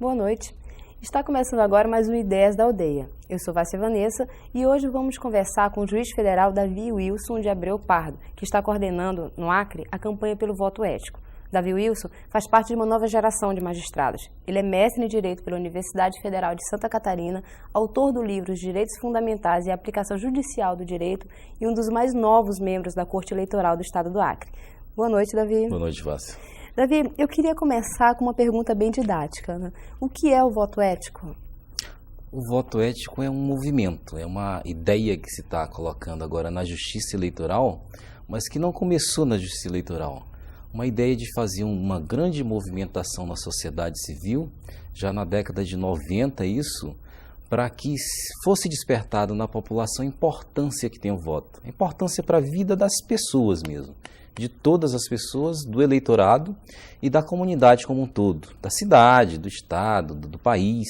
Boa noite. Está começando agora mais um Ideias da Aldeia. Eu sou Vássia Vanessa e hoje vamos conversar com o juiz federal Davi Wilson de Abreu Pardo, que está coordenando no Acre a campanha pelo voto ético. Davi Wilson faz parte de uma nova geração de magistrados. Ele é mestre em Direito pela Universidade Federal de Santa Catarina, autor do livro Os Direitos Fundamentais e a Aplicação Judicial do Direito e um dos mais novos membros da Corte Eleitoral do Estado do Acre. Boa noite, Davi. Boa noite, Vássia. Davi, eu queria começar com uma pergunta bem didática, né? O que é o voto ético? O voto ético é um movimento, é uma ideia que se está colocando agora na Justiça Eleitoral, mas que não começou na Justiça Eleitoral. Uma ideia de fazer uma grande movimentação na sociedade civil, já na década de 90 isso, para que fosse despertado na população a importância que tem o voto, a importância para a vida das pessoas mesmo, de todas as pessoas, do eleitorado e da comunidade como um todo, da cidade, do estado, do país,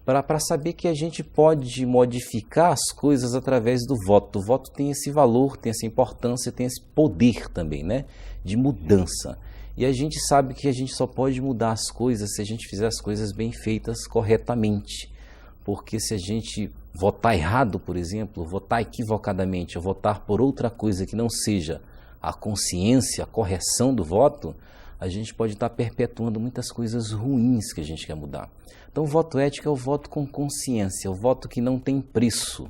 para saber que a gente pode modificar as coisas através do voto. O voto tem esse valor, tem essa importância, tem esse poder também, né, de mudança. E a gente sabe que a gente só pode mudar as coisas se a gente fizer as coisas bem feitas corretamente. Porque se a gente votar errado, por exemplo, votar equivocadamente, ou votar por outra coisa que não seja a consciência, a correção do voto, a gente pode estar perpetuando muitas coisas ruins que a gente quer mudar. Então o voto ético é o voto com consciência, é o voto que não tem preço.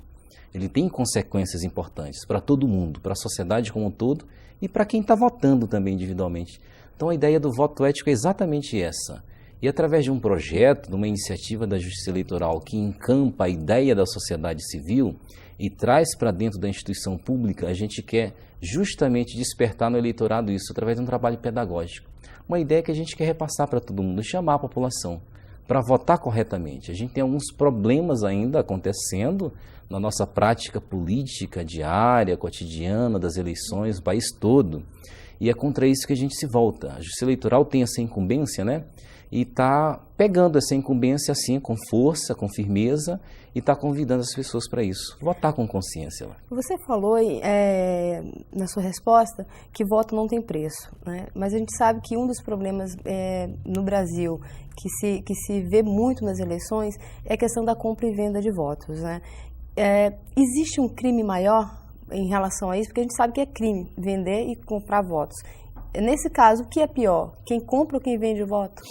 Ele tem consequências importantes para todo mundo, para a sociedade como um todo e para quem está votando também individualmente. Então a ideia do voto ético é exatamente essa. E através de um projeto, de uma iniciativa da Justiça Eleitoral que encampa a ideia da sociedade civil e traz para dentro da instituição pública, a gente quer justamente despertar no eleitorado isso através de um trabalho pedagógico. Uma ideia que a gente quer repassar para todo mundo, chamar a população para votar corretamente. A gente tem alguns problemas ainda acontecendo na nossa prática política diária, cotidiana, das eleições, o país todo. E é contra isso que a gente se volta. A Justiça Eleitoral tem essa incumbência, né? E está pegando essa incumbência assim, com força, com firmeza, e está convidando as pessoas para isso. Votar com consciência. Você falou na sua resposta que voto não tem preço, né? Mas a gente sabe que um dos problemas no Brasil que se vê muito nas eleições é a questão da compra e venda de votos, né? Existe um crime maior em relação a isso? Porque a gente sabe que é crime vender e comprar votos. Nesse caso, o que é pior? Quem compra ou quem vende o voto?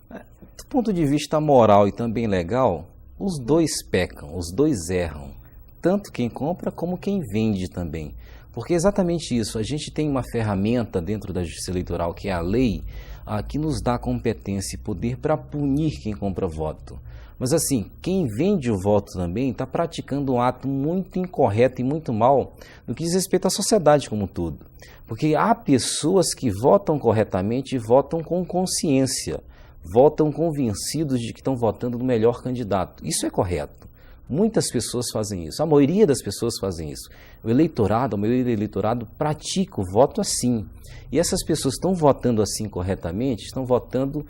Do ponto de vista moral e também legal, os dois pecam, os dois erram. Tanto quem compra como quem vende também. Porque é exatamente isso, a gente tem uma ferramenta dentro da Justiça Eleitoral, que é a lei, que nos dá competência e poder para punir quem compra voto. Mas assim, quem vende o voto também está praticando um ato muito incorreto e muito mal no que diz respeito à sociedade como um todo. Porque há pessoas que votam corretamente e votam com consciência, votam convencidos de que estão votando no melhor candidato. Isso é correto. Muitas pessoas fazem isso, a maioria das pessoas fazem isso. O eleitorado, a maioria do eleitorado pratica o voto assim. E essas pessoas estão votando assim corretamente, estão votando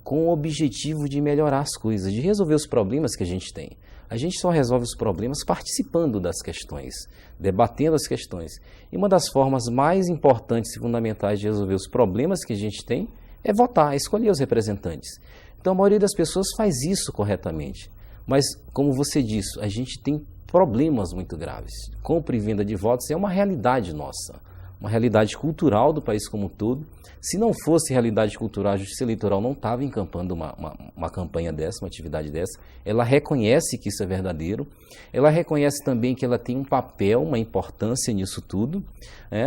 com o objetivo de melhorar as coisas, de resolver os problemas que a gente tem. A gente só resolve os problemas participando das questões, debatendo as questões. E uma das formas mais importantes e fundamentais de resolver os problemas que a gente tem é votar, é escolher os representantes. Então a maioria das pessoas faz isso corretamente. Mas, como você disse, a gente tem problemas muito graves. Compra e venda de votos é uma realidade nossa, uma realidade cultural do país como um todo. Se não fosse realidade cultural, a Justiça Eleitoral não estava encampando uma campanha dessa, uma atividade dessa. Ela reconhece que isso é verdadeiro, ela reconhece também que ela tem um papel, uma importância nisso tudo.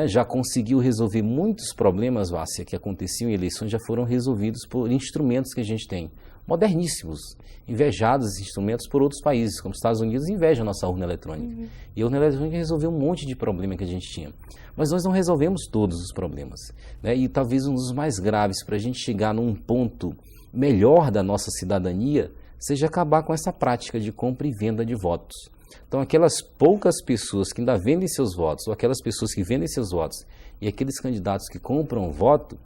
Já conseguiu resolver muitos problemas, Vássia, que aconteciam em eleições, já foram resolvidos por instrumentos que a gente tem, moderníssimos, invejados instrumentos por outros países, como os Estados Unidos invejam a nossa urna eletrônica. E a urna eletrônica resolveu um monte de problema que a gente tinha. Mas nós não resolvemos todos os problemas, né? E talvez um dos mais graves para a gente chegar num ponto melhor da nossa cidadania seja acabar com essa prática de compra e venda de votos. Então aquelas poucas pessoas que ainda vendem seus votos, ou aquelas pessoas que vendem seus votos, e aqueles candidatos que compram voto,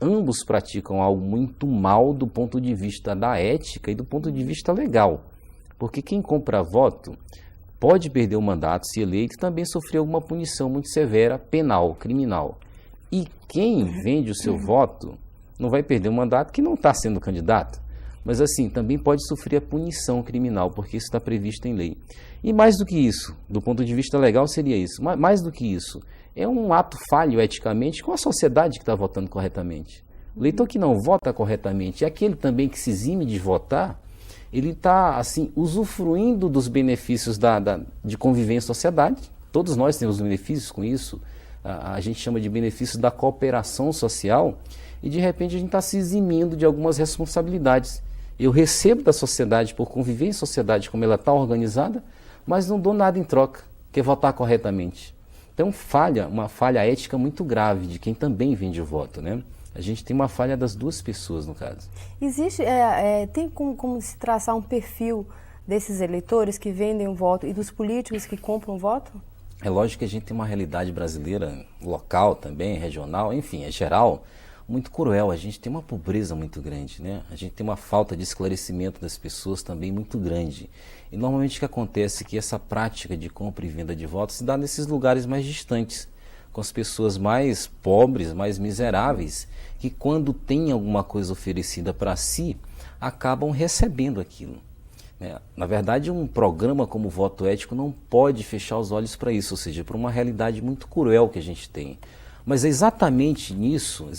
ambos praticam algo muito mal do ponto de vista da ética e do ponto de vista legal. Porque quem compra voto pode perder o mandato, se eleito, e também sofrer alguma punição muito severa, penal, criminal. E quem vende o seu voto não vai perder o mandato que não está sendo candidato, Mas assim, também pode sofrer a punição criminal, porque isso está previsto em lei. E mais do que isso, do ponto de vista legal seria isso, mais do que isso, é um ato falho eticamente com a sociedade que está votando corretamente. O eleitor que não vota corretamente, e aquele também que se exime de votar, ele está assim, usufruindo dos benefícios de conviver em sociedade. Todos nós temos benefícios com isso, a gente chama de benefícios da cooperação social, e de repente a gente está se eximindo de algumas responsabilidades. Eu recebo da sociedade por conviver em sociedade como ela está organizada, mas não dou nada em troca, que é votar corretamente. Então uma falha ética muito grave de quem também vende o voto, né? A gente tem uma falha das duas pessoas, no caso. Existe, tem como se traçar um perfil desses eleitores que vendem o voto e dos políticos que compram o voto? É lógico que a gente tem uma realidade brasileira, local também, regional, enfim, é geral, muito cruel. A gente tem uma pobreza muito grande, né? A gente tem uma falta de esclarecimento das pessoas também muito grande. E normalmente o que acontece é que essa prática de compra e venda de votos se dá nesses lugares mais distantes, com as pessoas mais pobres, mais miseráveis, que quando tem alguma coisa oferecida para si, acabam recebendo aquilo. Na verdade, um programa como o voto ético não pode fechar os olhos para isso, ou seja, para uma realidade muito cruel que a gente tem. Mas é exatamente nisso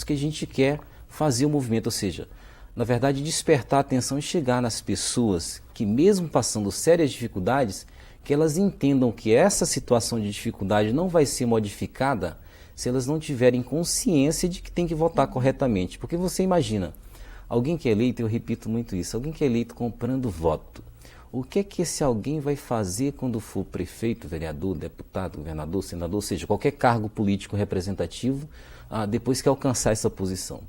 que a gente quer fazer o movimento, ou seja, na verdade, despertar a atenção e chegar nas pessoas que, mesmo passando sérias dificuldades, que elas entendam que essa situação de dificuldade não vai ser modificada se elas não tiverem consciência de que tem que votar corretamente. Porque você imagina, alguém que é eleito, eu repito muito isso, alguém que é eleito comprando voto. O que é que esse alguém vai fazer quando for prefeito, vereador, deputado, governador, senador, ou seja, qualquer cargo político representativo, depois que alcançar essa posição?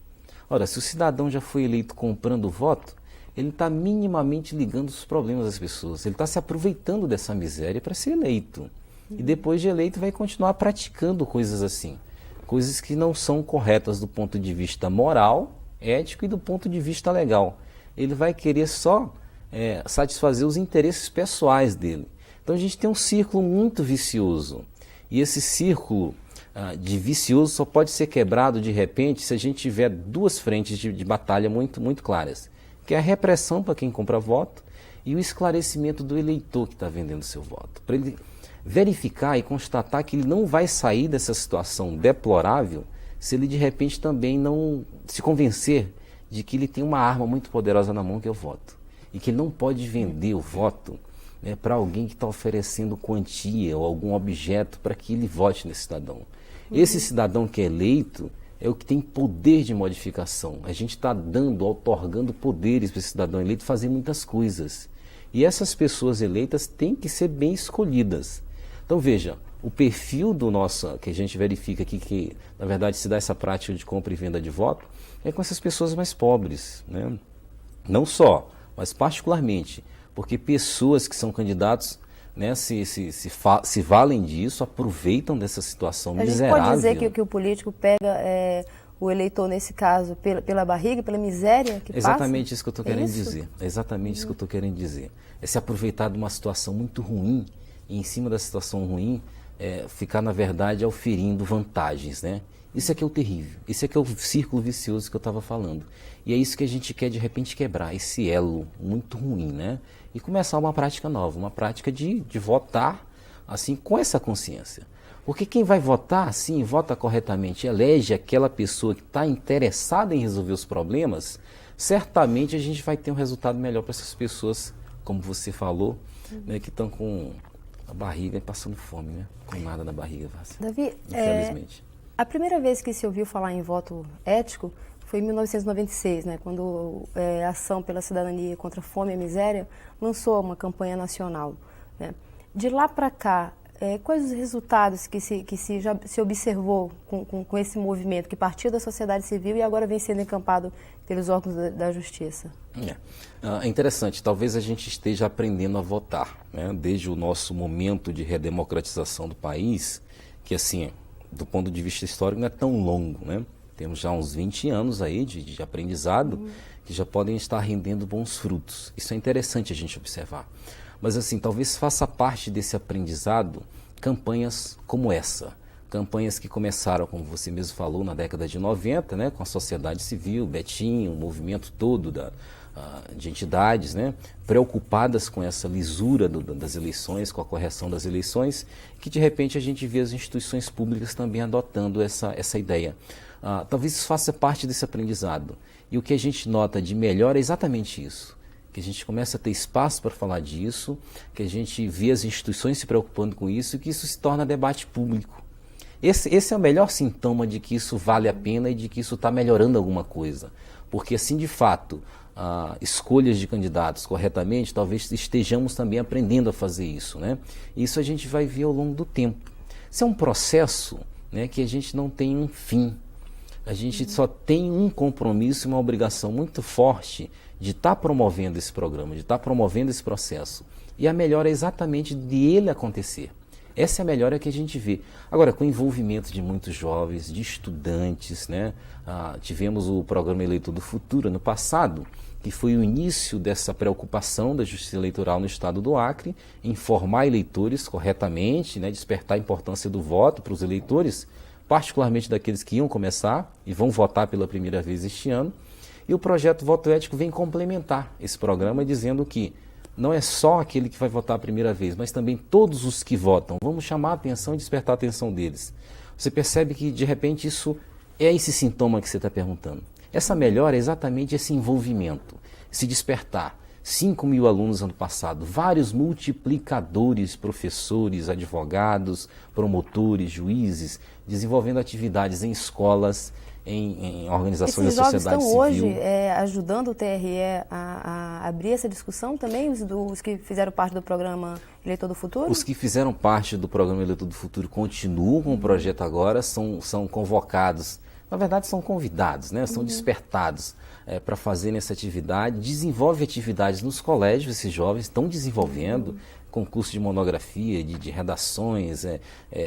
Ora, se o cidadão já foi eleito comprando voto, ele está minimamente ligando os problemas das pessoas, ele está se aproveitando dessa miséria para ser eleito. E depois de eleito vai continuar praticando coisas assim, coisas que não são corretas do ponto de vista moral, ético e do ponto de vista legal. Ele vai querer só satisfazer os interesses pessoais dele. Então a gente tem um círculo muito vicioso. E esse círculo de vicioso só pode ser quebrado de repente se a gente tiver duas frentes de batalha muito, muito claras. Que é a repressão para quem compra voto e o esclarecimento do eleitor que está vendendo seu voto. Para ele verificar e constatar que ele não vai sair dessa situação deplorável se ele de repente também não se convencer de que ele tem uma arma muito poderosa na mão, que é o voto. E que ele não pode vender o voto para alguém que está oferecendo quantia ou algum objeto para que ele vote nesse cidadão. Esse cidadão que é eleito é o que tem poder de modificação. A gente está outorgando poderes para esse cidadão eleito fazer muitas coisas. E essas pessoas eleitas têm que ser bem escolhidas. Então veja, o perfil do nosso, que a gente verifica aqui, que na verdade se dá essa prática de compra e venda de voto, é com essas pessoas mais pobres, né? Não só, mas particularmente, porque pessoas que são candidatos, né, se valem disso, aproveitam dessa situação miserável. A gente pode dizer que o político pega o eleitor, nesse caso, pela barriga, pela miséria que passa? Exatamente isso que eu estou querendo dizer. É exatamente isso que eu estou querendo dizer. É se aproveitar de uma situação muito ruim e, em cima da situação ruim, ficar, na verdade, auferindo vantagens, né? Isso é que é o terrível. Isso é que é o círculo vicioso que eu estava falando. E é isso que a gente quer, de repente, quebrar, esse elo muito ruim, né? E começar uma prática nova, uma prática de votar, assim, com essa consciência. Porque quem vai votar, sim, vota corretamente, elege aquela pessoa que está interessada em resolver os problemas, certamente a gente vai ter um resultado melhor para essas pessoas, como você falou, né, que estão com a barriga e passando fome, né? Com nada na barriga, Davi, infelizmente. A primeira vez que se ouviu falar em voto ético foi em 1996, né, quando a Ação pela Cidadania contra a Fome e a Miséria lançou uma campanha nacional, né? De lá para cá, quais os resultados que já se observou com esse movimento que partiu da sociedade civil e agora vem sendo encampado pelos órgãos da justiça? É interessante, talvez a gente esteja aprendendo a votar, né? Desde o nosso momento de redemocratização do país, que assim, do ponto de vista histórico não é tão longo, né? Temos já uns 20 anos aí de aprendizado que já podem estar rendendo bons frutos. Isso é interessante a gente observar. Mas assim, talvez faça parte desse aprendizado campanhas como essa. campanhas que começaram, como você mesmo falou, na década de 90, né, com a sociedade civil, Betinho, o movimento todo de entidades, né, preocupadas com essa lisura das eleições, com a correção das eleições, que de repente a gente vê as instituições públicas também adotando essa ideia. Talvez isso faça parte desse aprendizado. E o que a gente nota de melhor é exatamente isso, que a gente começa a ter espaço para falar disso, que a gente vê as instituições se preocupando com isso e que isso se torna debate público. Esse é o melhor sintoma de que isso vale a pena e de que isso está melhorando alguma coisa. Porque assim, de fato, escolhas de candidatos corretamente, talvez estejamos também aprendendo a fazer isso, né? Isso a gente vai ver ao longo do tempo. Isso é um processo, né, que a gente não tem um fim. A gente só tem um compromisso e uma obrigação muito forte de estar promovendo esse programa, de estar promovendo esse processo. E a melhora é exatamente de ele acontecer. Essa é a melhora que a gente vê. Agora, com o envolvimento de muitos jovens, de estudantes, né? Tivemos o programa Eleitor do Futuro ano passado, que foi o início dessa preocupação da Justiça Eleitoral no estado do Acre, em formar eleitores corretamente, né? Despertar a importância do voto para os eleitores, particularmente daqueles que iam começar e vão votar pela primeira vez este ano. E o projeto Voto Ético vem complementar esse programa, dizendo que não é só aquele que vai votar a primeira vez, mas também todos os que votam. Vamos chamar a atenção e despertar a atenção deles. Você percebe que, de repente, isso é esse sintoma que você está perguntando. Essa melhora é exatamente esse envolvimento, esse despertar. 5.000 alunos ano passado, vários multiplicadores, professores, advogados, promotores, juízes, desenvolvendo atividades em escolas, em organizações da sociedade civil. Esses jovens estão hoje ajudando o TRE a abrir essa discussão também, os que fizeram parte do programa Eleitor do Futuro? Os que fizeram parte do programa Eleitor do Futuro continuam com o projeto agora, são convocados, na verdade são convidados, né? São despertados para fazerem essa atividade, desenvolve atividades nos colégios, esses jovens estão desenvolvendo concurso de monografia, de redações,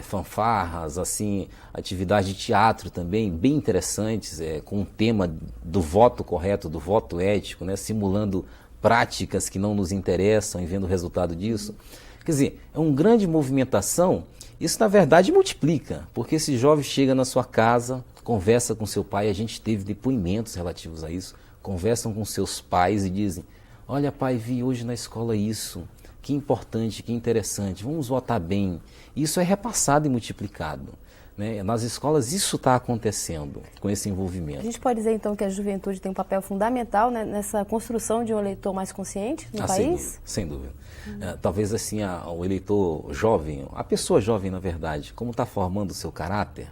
fanfarras, assim, atividades de teatro também, bem interessantes, com o tema do voto correto, do voto ético, né, simulando práticas que não nos interessam e vendo o resultado disso. Quer dizer, é uma grande movimentação. Isso, na verdade, multiplica, porque esse jovem chega na sua casa, conversa com seu pai, a gente teve depoimentos relativos a isso, conversam com seus pais e dizem: olha, pai, vi hoje na escola isso, que importante, que interessante, vamos votar bem. Isso é repassado e multiplicado, né? Nas escolas isso está acontecendo com esse envolvimento. A gente pode dizer então que a juventude tem um papel fundamental, né, nessa construção de um eleitor mais consciente no país? Sem dúvida. Talvez assim o eleitor jovem, a pessoa jovem na verdade, como está formando o seu caráter,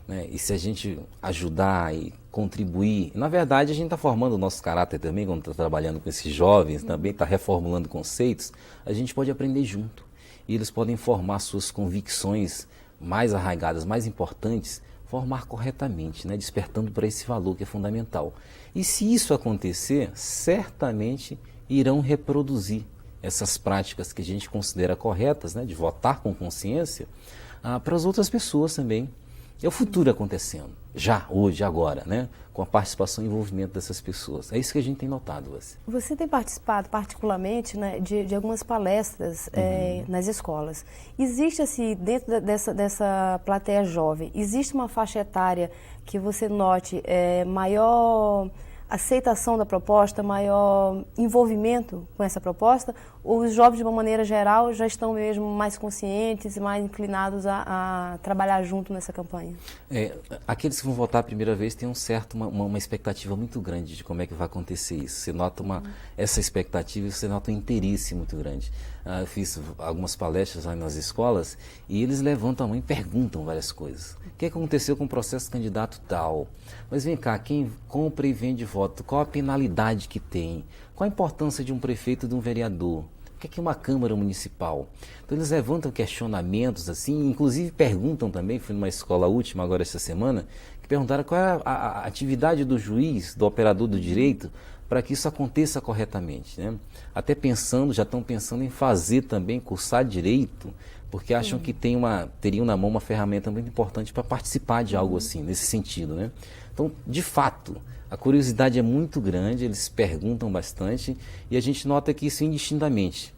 né? E se a gente ajudar e contribuir, na verdade a gente está formando o nosso caráter também, quando está trabalhando com esses jovens, também está reformulando conceitos, a gente pode aprender junto. E eles podem formar suas convicções mais arraigadas, mais importantes, formar corretamente, né? Despertando para esse valor que é fundamental. E se isso acontecer, certamente irão reproduzir essas práticas que a gente considera corretas, né? De votar com consciência, para as outras pessoas também. É o futuro acontecendo, já, hoje, agora, né? Com a participação e envolvimento dessas pessoas. É isso que a gente tem notado. Você tem participado particularmente, né, de algumas palestras nas escolas. Existe, assim, dentro dessa plateia jovem, existe uma faixa etária que você note maior aceitação da proposta, maior envolvimento com essa proposta? Ou os jovens, de uma maneira geral, já estão mesmo mais conscientes e mais inclinados a trabalhar junto nessa campanha? Aqueles que vão votar a primeira vez têm uma expectativa muito grande de como é que vai acontecer isso. Você nota essa expectativa e você nota um interesse muito grande. Eu fiz algumas palestras lá nas escolas e eles levantam a mão e perguntam várias coisas. O que aconteceu com o processo candidato tal? Mas vem cá, quem compra e vende voto, qual a penalidade que tem? Qual a importância de um prefeito e de um vereador? O que é uma Câmara Municipal? Então eles levantam questionamentos assim, inclusive perguntam também, fui numa escola última agora essa semana, que perguntaram qual é a atividade do juiz, do operador do direito, para que isso aconteça corretamente, né? Até já estão pensando em fazer também, cursar direito, porque acham que teriam na mão uma ferramenta muito importante para participar de algo assim, nesse sentido, né? Então, de fato, a curiosidade é muito grande, eles perguntam bastante e a gente nota que isso indistintamente.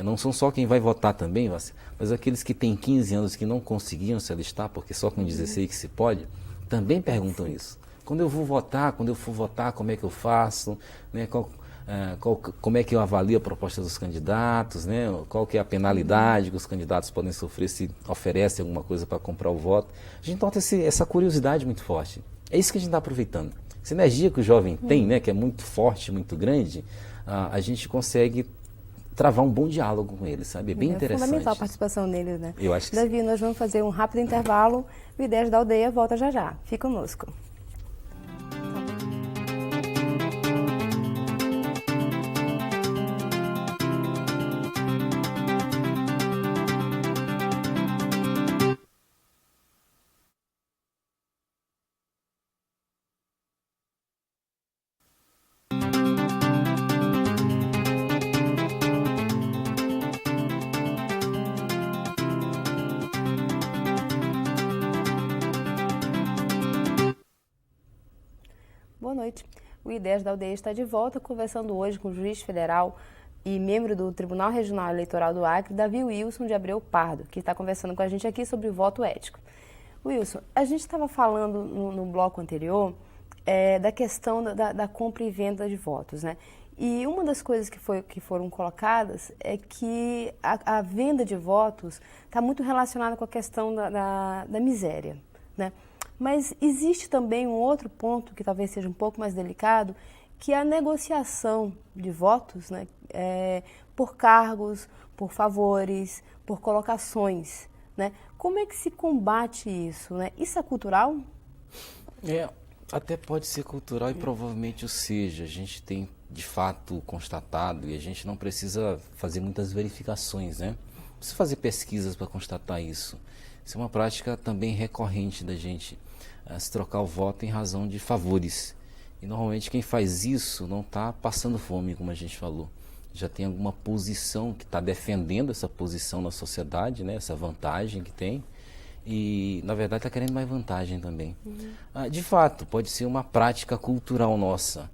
Não são só quem vai votar também, mas aqueles que têm 15 anos que não conseguiam se alistar, porque só com 16 que se pode, também perguntam isso. Quando eu vou votar, quando eu for votar, como é que eu faço? Né? Como é que eu avalio a proposta dos candidatos? Né? Qual que é a penalidade que os candidatos podem sofrer se oferecem alguma coisa para comprar o voto? A gente nota essa curiosidade muito forte. É isso que a gente está aproveitando. Essa energia que o jovem tem, né, que é muito forte, muito grande, a gente consegue travar um bom diálogo com eles, sabe? É bem interessante. É fundamental a participação deles, né? Eu acho que Davi, sim. nós vamos fazer um rápido intervalo. O Ideias da Aldeia volta já já. Fica conosco. Boa noite. O Ideias da Aldeia está de volta, conversando hoje com o juiz federal e membro do Tribunal Regional Eleitoral do Acre, Davi Wilson de Abreu Pardo, que está conversando com a gente aqui sobre o voto ético. Wilson, a gente estava falando no bloco anterior da questão da compra e venda de votos, né? E uma das coisas que foram colocadas é que a venda de votos está muito relacionada com a questão da miséria, né? Mas existe também um outro ponto que talvez seja um pouco mais delicado, que é a negociação de votos, né, por cargos, por favores, por colocações, né? Como é que se combate isso, né? Isso é cultural? Até pode ser cultural e provavelmente o seja. A gente tem, de fato, constatado, e a gente não precisa fazer muitas verificações, né? Não precisa fazer pesquisas para constatar isso. Isso é uma prática também recorrente da gente se trocar o voto em razão de favores. E normalmente quem faz isso não está passando fome, como a gente falou. Já tem alguma posição que está defendendo essa posição na sociedade, né? Essa vantagem que tem. E, na verdade, está querendo mais vantagem também. De fato, pode ser uma prática cultural nossa.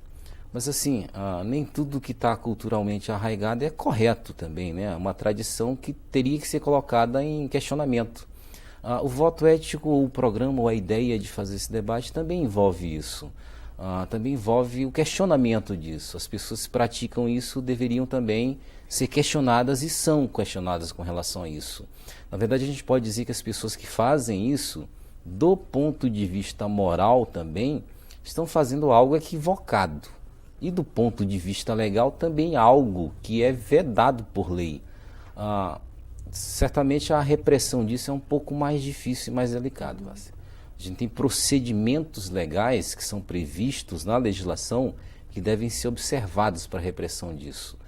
Mas, assim, nem tudo que está culturalmente arraigado é correto também, né? É uma tradição que teria que ser colocada em questionamento. O voto ético, ou o programa, ou a ideia de fazer esse debate também envolve isso. Também envolve o questionamento disso. As pessoas que praticam isso deveriam também ser questionadas e são questionadas com relação a isso. Na verdade, a gente pode dizer que as pessoas que fazem isso, do ponto de vista moral também, estão fazendo algo equivocado. E do ponto de vista legal também algo que é vedado por lei. Certamente a repressão disso é um pouco mais difícil e mais delicado. A gente tem procedimentos legais que são previstos na legislação que devem ser observados para a repressão disso.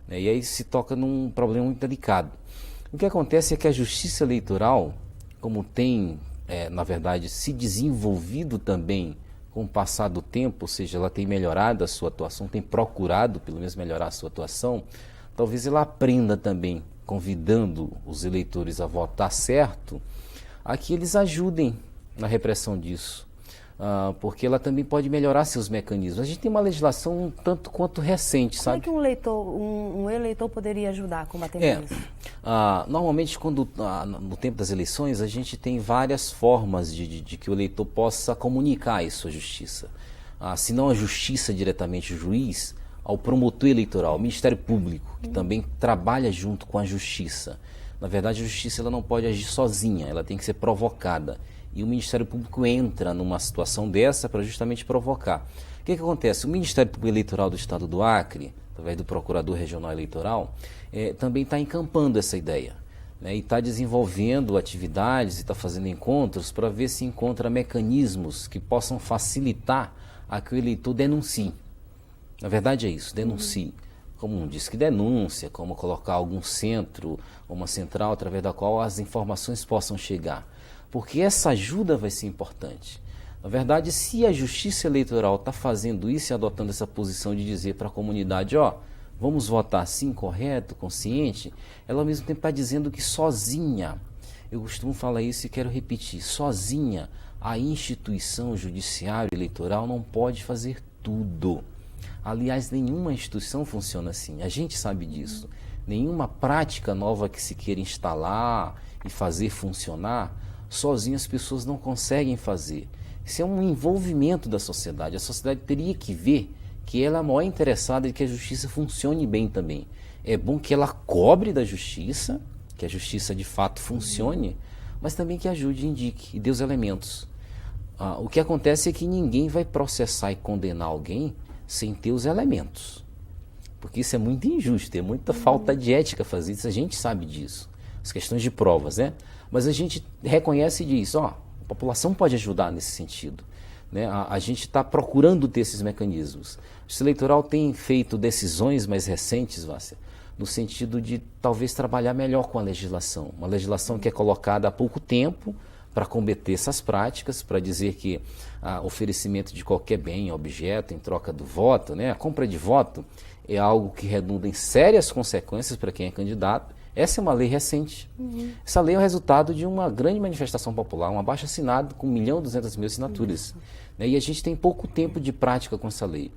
E aí se toca num problema muito delicado. O que acontece é que a justiça eleitoral, como tem, na verdade, se desenvolvido também com o passar do tempo, ou seja, ela tem melhorado a sua atuação, tem procurado pelo menos melhorar a sua atuação, talvez ela aprenda também, convidando os eleitores a votar certo, a que eles ajudem na repressão disso, porque ela também pode melhorar seus mecanismos. A gente tem uma legislação um tanto quanto recente, sabe? Como é que um eleitor poderia ajudar a combater isso? Normalmente, no tempo das eleições, a gente tem várias formas de que o eleitor possa comunicar isso à justiça. Se não a justiça diretamente, o juiz, ao promotor eleitoral, ao Ministério Público, que também trabalha junto com a justiça. Na verdade, a justiça ela não pode agir sozinha, ela tem que ser provocada. E o Ministério Público entra numa situação dessa para justamente provocar. O que acontece? O Ministério Público Eleitoral do Estado do Acre, através do Procurador Regional Eleitoral, também está encampando essa ideia, né? E está desenvolvendo atividades e está fazendo encontros para ver se encontra mecanismos que possam facilitar a que o eleitor denuncie. Na verdade é isso, denuncie. Como um disque denúncia, como colocar algum centro, uma central através da qual as informações possam chegar. Porque essa ajuda vai ser importante. Na verdade, se a Justiça Eleitoral está fazendo isso e adotando essa posição de dizer para a comunidade, vamos votar assim, correto, consciente, ela ao mesmo tempo está dizendo que sozinha, eu costumo falar isso e quero repetir, sozinha a instituição judiciária eleitoral não pode fazer tudo. Aliás, nenhuma instituição funciona assim, a gente sabe disso. nenhuma prática nova que se queira instalar e fazer funcionar, sozinho as pessoas não conseguem fazer. Isso é um envolvimento da sociedade. A sociedade teria que ver que ela é a maior interessada em que a justiça funcione bem também. É bom que ela cobre da justiça, que a justiça de fato funcione, mas também que ajude, indique e dê os elementos. O que acontece é que ninguém vai processar e condenar alguém sem ter os elementos. Porque isso é muito injusto, é muita falta de ética fazer isso, a gente sabe disso. As questões de provas, né? Mas a gente reconhece e diz, a população pode ajudar nesse sentido. Né? A gente está procurando ter esses mecanismos. O Justiça Eleitoral tem feito decisões mais recentes, Vácia, no sentido de talvez trabalhar melhor com a legislação. Uma legislação que é colocada há pouco tempo para combater essas práticas, para dizer que oferecimento de qualquer bem, objeto, em troca do voto, né? A compra de voto é algo que redunda em sérias consequências para quem é candidato. Essa é uma lei recente. Essa lei é o resultado de uma grande manifestação popular, um abaixo-assinado com 1.200.000 assinaturas. Né? E a gente tem pouco tempo de prática com essa lei.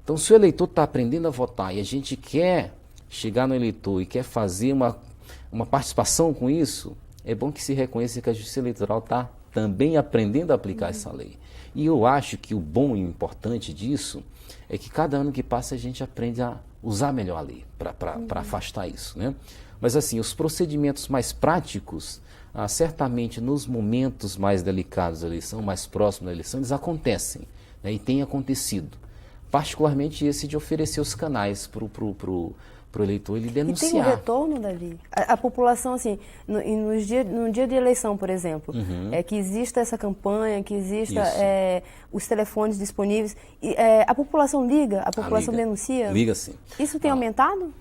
Então, se o eleitor está aprendendo a votar e a gente quer chegar no eleitor e quer fazer uma participação com isso, é bom que se reconheça que a Justiça Eleitoral está também aprendendo a aplicar essa lei. E eu acho que o bom e o importante disso é que cada ano que passa a gente aprende a usar melhor a lei para afastar isso, né? Mas assim, os procedimentos mais práticos, certamente nos momentos mais delicados da eleição, mais próximos da eleição, eles acontecem, né? E tem acontecido. Particularmente esse de oferecer os canais para o eleitor ele denunciar. E tem um retorno, Davi? A população, assim, no dia de eleição, por exemplo, que exista essa campanha, que exista os telefones disponíveis, a população liga, a população denuncia? Liga sim. Isso tem aumentado?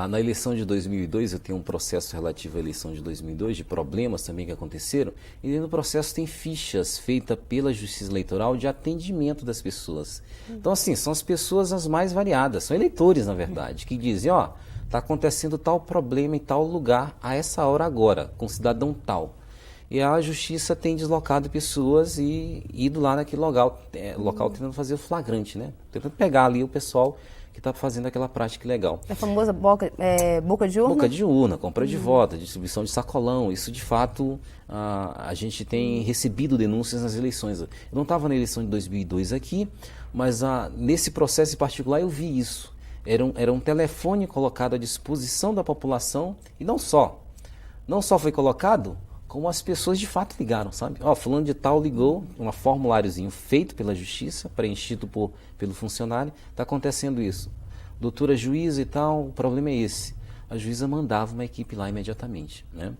Na eleição de 2002, eu tenho um processo relativo à eleição de 2002, de problemas também que aconteceram, e dentro do processo tem fichas feitas pela Justiça Eleitoral de atendimento das pessoas. Então, assim, são as pessoas as mais variadas, são eleitores, na verdade, que dizem, está acontecendo tal problema em tal lugar, a essa hora agora, com cidadão tal. E a Justiça tem deslocado pessoas e ido lá naquele local tentando fazer o flagrante, né? Tentando pegar ali o pessoal que está fazendo aquela prática ilegal. A famosa boca de urna? Boca de urna, compra de voto, distribuição de sacolão. Isso, de fato, a gente tem recebido denúncias nas eleições. Eu não estava na eleição de 2002 aqui, mas nesse processo em particular eu vi isso. Era um telefone colocado à disposição da população e não só foi colocado, como as pessoas de fato ligaram, sabe? Fulano de tal ligou, um formuláriozinho feito pela justiça, preenchido pelo funcionário, está acontecendo isso. Doutora juíza e tal, o problema é esse. A juíza mandava uma equipe lá imediatamente, né?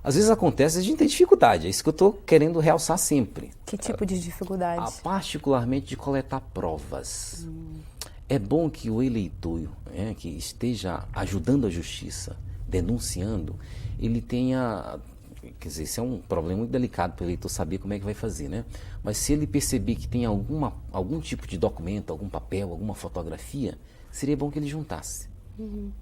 Às vezes acontece, a gente tem dificuldade, é isso que eu estou querendo realçar sempre. Que tipo de dificuldade? Particularmente de coletar provas. É bom que o eleitor, que esteja ajudando a justiça, denunciando, ele tenha... Quer dizer, isso é um problema muito delicado para o eleitor saber como é que vai fazer, né? Mas se ele perceber que tem algum tipo de documento, algum papel, alguma fotografia, seria bom que ele juntasse.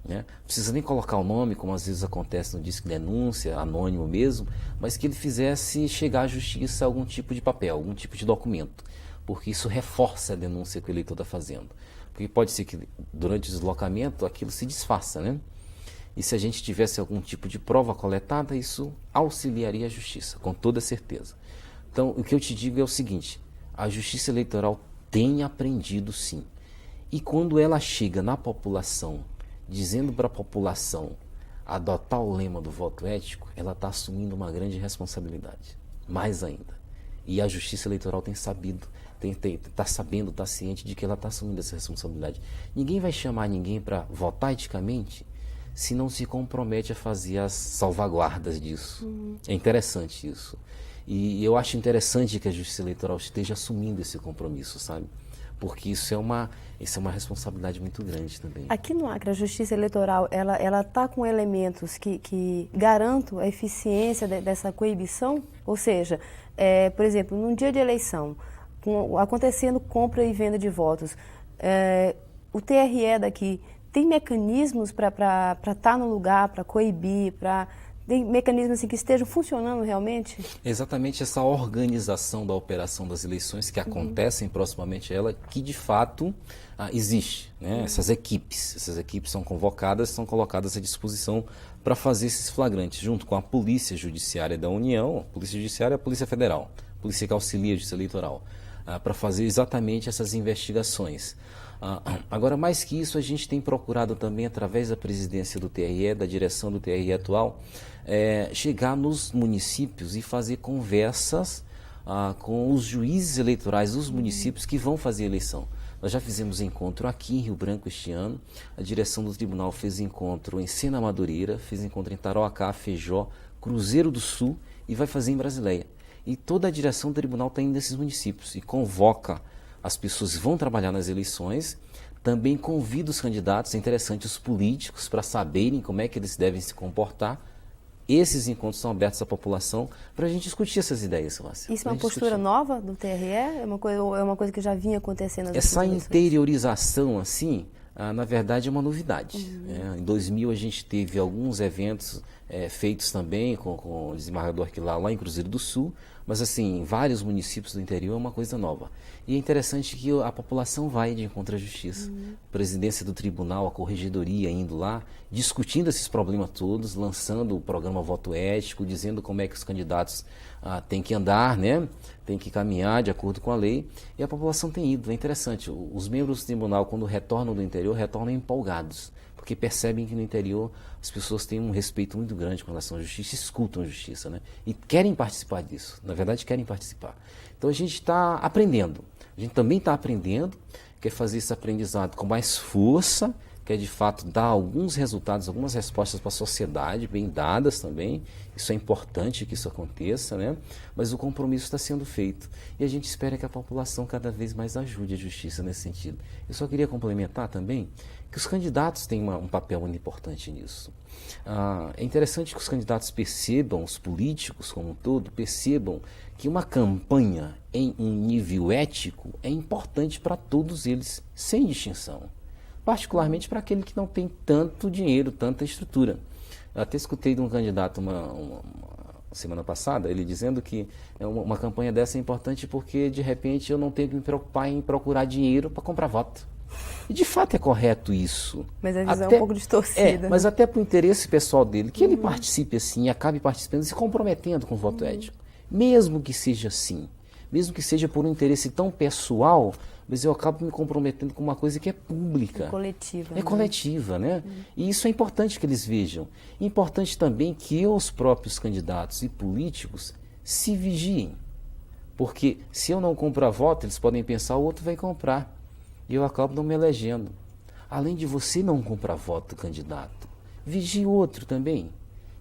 Né? Não precisa nem colocar o nome, como às vezes acontece no disco de denúncia, anônimo mesmo, mas que ele fizesse chegar à justiça algum tipo de papel, algum tipo de documento, porque isso reforça a denúncia que o eleitor está fazendo. Porque pode ser que durante o deslocamento aquilo se desfaça, né? E se a gente tivesse algum tipo de prova coletada, isso auxiliaria a justiça, com toda certeza. Então, o que eu te digo é o seguinte, a Justiça Eleitoral tem aprendido sim. E quando ela chega na população, dizendo para a população adotar o lema do voto ético, ela está assumindo uma grande responsabilidade, mais ainda. E a Justiça Eleitoral tem sabido, está ciente de que ela está assumindo essa responsabilidade. Ninguém vai chamar ninguém para votar eticamente se não se compromete a fazer as salvaguardas disso. É interessante isso. E eu acho interessante que a Justiça Eleitoral esteja assumindo esse compromisso, sabe? Porque isso é uma responsabilidade muito grande também. Aqui no Acre, a Justiça Eleitoral, ela está com elementos que garantam a eficiência dessa coibição? Ou seja, por exemplo, num dia de eleição, acontecendo compra e venda de votos, o TRE daqui tem mecanismos para estar no lugar, para coibir, para Tem mecanismos assim, que estejam funcionando realmente? Exatamente essa organização da operação das eleições que acontecem proximamente a ela, que de fato existe, né? Essas equipes são convocadas, são colocadas à disposição para fazer esses flagrantes, junto com a Polícia Judiciária da União, a Polícia Judiciária e a Polícia Federal, a Polícia que auxilia a Justiça Eleitoral, para fazer exatamente essas investigações. Agora, mais que isso, a gente tem procurado também, através da presidência do TRE, da direção do TRE atual, chegar nos municípios e fazer conversas com os juízes eleitorais dos municípios que vão fazer a eleição. Nós já fizemos encontro aqui em Rio Branco este ano, a direção do tribunal fez encontro em Sena Madureira, fez encontro em Tarauacá, Feijó, Cruzeiro do Sul e vai fazer em Brasileia. E toda a direção do tribunal está indo nesses municípios e convoca as pessoas que vão trabalhar nas eleições, também convida os candidatos, é interessante, os políticos, para saberem como é que eles devem se comportar. Esses encontros são abertos à população para a gente discutir essas ideias, Márcia. Isso é uma postura nova do TRE? É uma coisa que já vinha acontecendo nas Essa eleições? interiorização, assim, na verdade é uma novidade. Em 2000 a gente teve alguns eventos feitos também com o desembargador Aquilar lá em Cruzeiro do Sul, mas assim, em vários municípios do interior é uma coisa nova. E é interessante que a população vai de encontro à justiça. A presidência do tribunal, a corregedoria indo lá, discutindo esses problemas todos, lançando o programa Voto Ético, dizendo como é que os candidatos têm que andar, né? Tem que caminhar de acordo com a lei. E a população tem ido. É interessante, os membros do tribunal, quando retornam do interior, retornam empolgados, porque percebem que no interior as pessoas têm um respeito muito grande com relação à justiça, escutam a justiça, né? E querem participar disso, na verdade querem participar. Então a gente está aprendendo, a gente também está aprendendo, quer fazer esse aprendizado com mais força, quer de fato dar alguns resultados, algumas respostas para a sociedade, bem dadas também. Isso é importante que isso aconteça, né? Mas o compromisso está sendo feito e a gente espera que a população cada vez mais ajude a justiça nesse sentido. Eu só queria complementar também que os candidatos têm um papel muito importante nisso. É interessante que os candidatos percebam, os políticos como um todo, percebam que uma campanha em um nível ético é importante para todos eles, sem distinção. Particularmente para aquele que não tem tanto dinheiro, tanta estrutura. Eu até escutei de um candidato uma semana passada, ele dizendo que uma campanha dessa é importante porque, de repente, eu não tenho que me preocupar em procurar dinheiro para comprar voto. E, de fato, é correto isso. Mas a visão é um pouco distorcida. Mas até para o interesse pessoal dele, que ele participe assim, acabe participando, se comprometendo com o voto ético. Mesmo que seja assim, mesmo que seja por um interesse tão pessoal, mas eu acabo me comprometendo com uma coisa que é pública. É coletiva. É coletiva, né? E isso é importante que eles vejam. É importante também que os próprios candidatos e políticos se vigiem. Porque se eu não comprar voto, eles podem pensar, o outro vai comprar. E eu acabo não me elegendo. Além de você não comprar voto, candidato, vigie o outro também.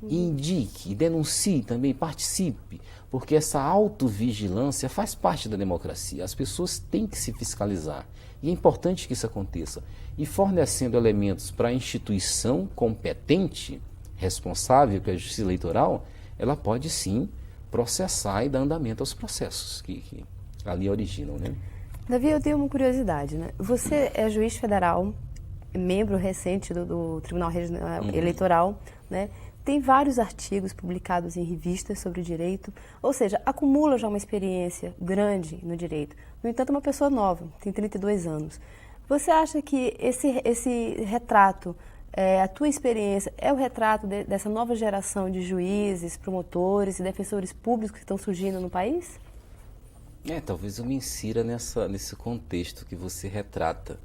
E indique, denuncie também, participe, porque essa autovigilância faz parte da democracia. As pessoas têm que se fiscalizar e é importante que isso aconteça. E fornecendo elementos para a instituição competente, responsável, que é a Justiça Eleitoral, ela pode sim processar e dar andamento aos processos que ali originam, né? Davi, eu tenho uma curiosidade, né? Você é juiz federal, membro recente do Tribunal Regional Eleitoral, né? Tem vários artigos publicados em revistas sobre o direito, ou seja, acumula já uma experiência grande no direito. No entanto, é uma pessoa nova, tem 32 anos. Você acha que esse retrato, a tua experiência, é o retrato dessa nova geração de juízes, promotores e defensores públicos que estão surgindo no país? Talvez eu me insira nesse contexto que você retrata.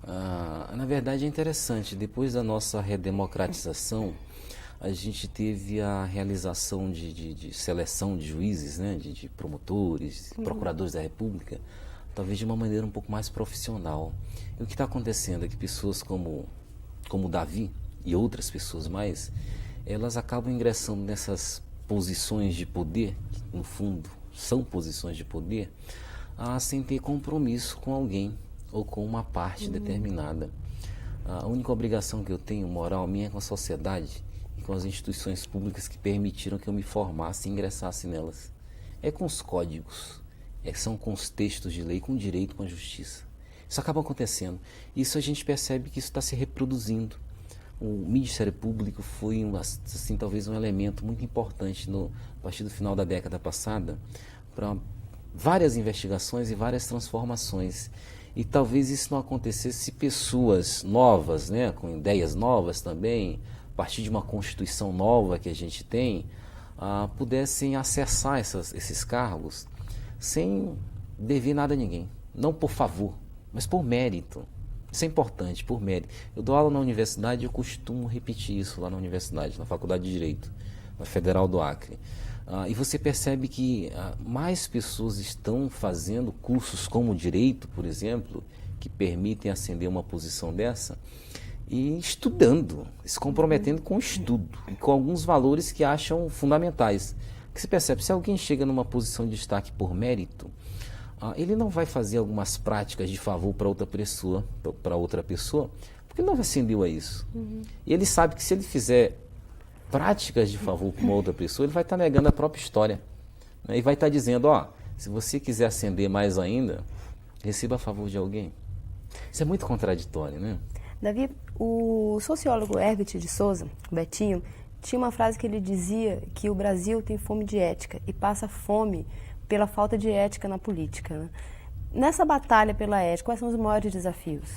Na verdade, é interessante, depois da nossa redemocratização, a gente teve a realização de seleção de juízes, né, de promotores, procuradores da República, talvez de uma maneira um pouco mais profissional. E o que está acontecendo é que pessoas como Davi e outras pessoas mais, elas acabam ingressando nessas posições de poder, que no fundo são posições de poder, sem ter compromisso com alguém ou com uma parte determinada. A única obrigação que eu tenho, moral minha, é com a sociedade e com as instituições públicas que permitiram que eu me formasse e ingressasse nelas. É com os códigos, são com os textos de lei, com o direito, com a justiça. Isso acaba acontecendo. Isso a gente percebe que isso está se reproduzindo. o Ministério Público foi, assim, talvez um elemento muito importante a partir do final da década passada para várias investigações e várias transformações. E talvez isso não acontecesse se pessoas novas, né, com ideias novas também, a partir de uma Constituição nova que a gente tem, pudessem acessar esses cargos sem dever nada a ninguém. Não por favor, mas por mérito. Isso é importante, por mérito. Eu dou aula na universidade e eu costumo repetir isso lá na universidade, na Faculdade de Direito, na Federal do Acre. E você percebe que mais pessoas estão fazendo cursos como Direito, por exemplo, que permitem ascender uma posição dessa, e estudando, se comprometendo com o estudo, e com alguns valores que acham fundamentais. Porque você percebe, se alguém chega numa posição de destaque por mérito, ele não vai fazer algumas práticas de favor para outra pessoa, porque ele não ascendeu a isso. E ele sabe que se ele fizer práticas de favor para uma outra pessoa, ele vai estar negando a própria história, né? E vai estar dizendo, se você quiser ascender mais ainda, receba a favor de alguém. Isso é muito contraditório, né? Davi, o sociólogo Herbert de Souza, o Betinho, tinha uma frase que ele dizia que o Brasil tem fome de ética e passa fome pela falta de ética na política, né? Nessa batalha pela ética, quais são os maiores desafios?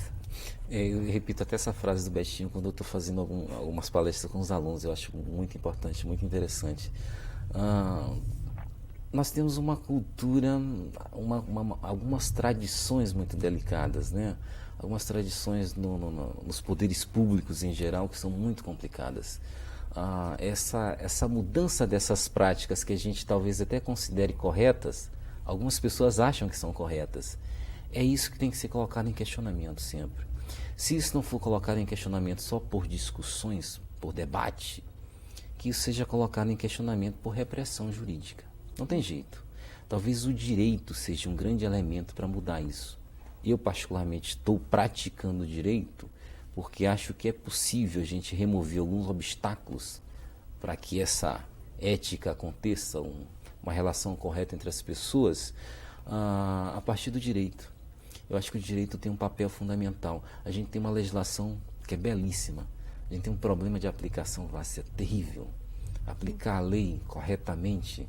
Eu repito até essa frase do Betinho quando eu estou fazendo algumas palestras com os alunos. Eu acho muito importante, muito interessante. Nós temos uma cultura, algumas tradições muito delicadas, né? Algumas tradições nos poderes públicos em geral que são muito complicadas. Essa mudança dessas práticas que a gente talvez até considere corretas, algumas pessoas acham que são corretas. É isso que tem que ser colocado em questionamento sempre. Se isso não for colocado em questionamento só por discussões, por debate, que isso seja colocado em questionamento por repressão jurídica. Não tem jeito. Talvez o direito seja um grande elemento para mudar isso. Eu, particularmente, estou praticando o direito porque acho que é possível a gente remover alguns obstáculos para que essa ética aconteça, uma relação correta entre as pessoas, a partir do direito. Eu acho que o direito tem um papel fundamental. A gente tem uma legislação que é belíssima. A gente tem um problema de aplicação, vai ser terrível. Aplicar a lei corretamente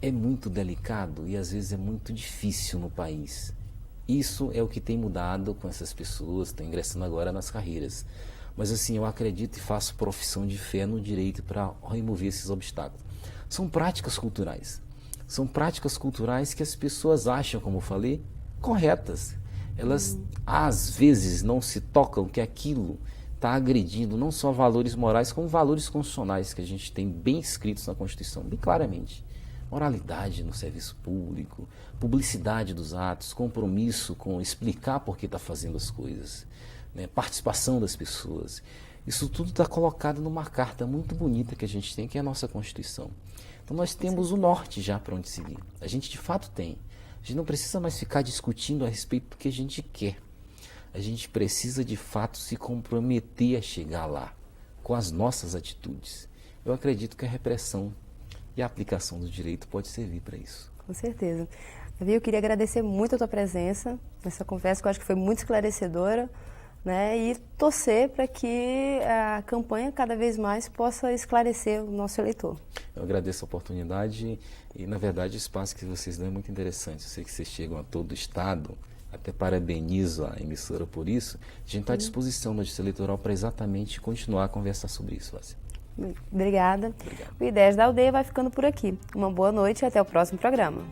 é muito delicado e às vezes é muito difícil no país. Isso é o que tem mudado com essas pessoas, estão ingressando agora nas carreiras. Mas assim, eu acredito e faço profissão de fé no direito para remover esses obstáculos. São práticas culturais. São práticas culturais que as pessoas acham, como eu falei, corretas. Elas, às vezes, não se tocam que aquilo está agredindo não só valores morais, como valores constitucionais que a gente tem bem escritos na Constituição, bem claramente. Moralidade no serviço público, publicidade dos atos, compromisso com explicar por que está fazendo as coisas, né? Participação das pessoas. Isso tudo está colocado numa carta muito bonita que a gente tem, que é a nossa Constituição. Então nós temos o norte já para onde seguir. A gente de fato tem. A gente não precisa mais ficar discutindo a respeito do que a gente quer. A gente precisa de fato se comprometer a chegar lá, com as nossas atitudes. Eu acredito que a repressão e a aplicação do direito pode servir para isso. Com certeza. Davi, eu queria agradecer muito a tua presença nessa conversa, que eu acho que foi muito esclarecedora, né? E torcer para que a campanha cada vez mais possa esclarecer o nosso eleitor. Eu agradeço a oportunidade e, na verdade, o espaço que vocês dão é muito interessante. Eu sei que vocês chegam a todo o estado, até parabenizo a emissora por isso. A gente está à disposição na Justiça Eleitoral para exatamente continuar a conversar sobre isso, Vássia. Obrigada. Obrigado. O Ideias da Aldeia vai ficando por aqui. Uma boa noite e até o próximo programa.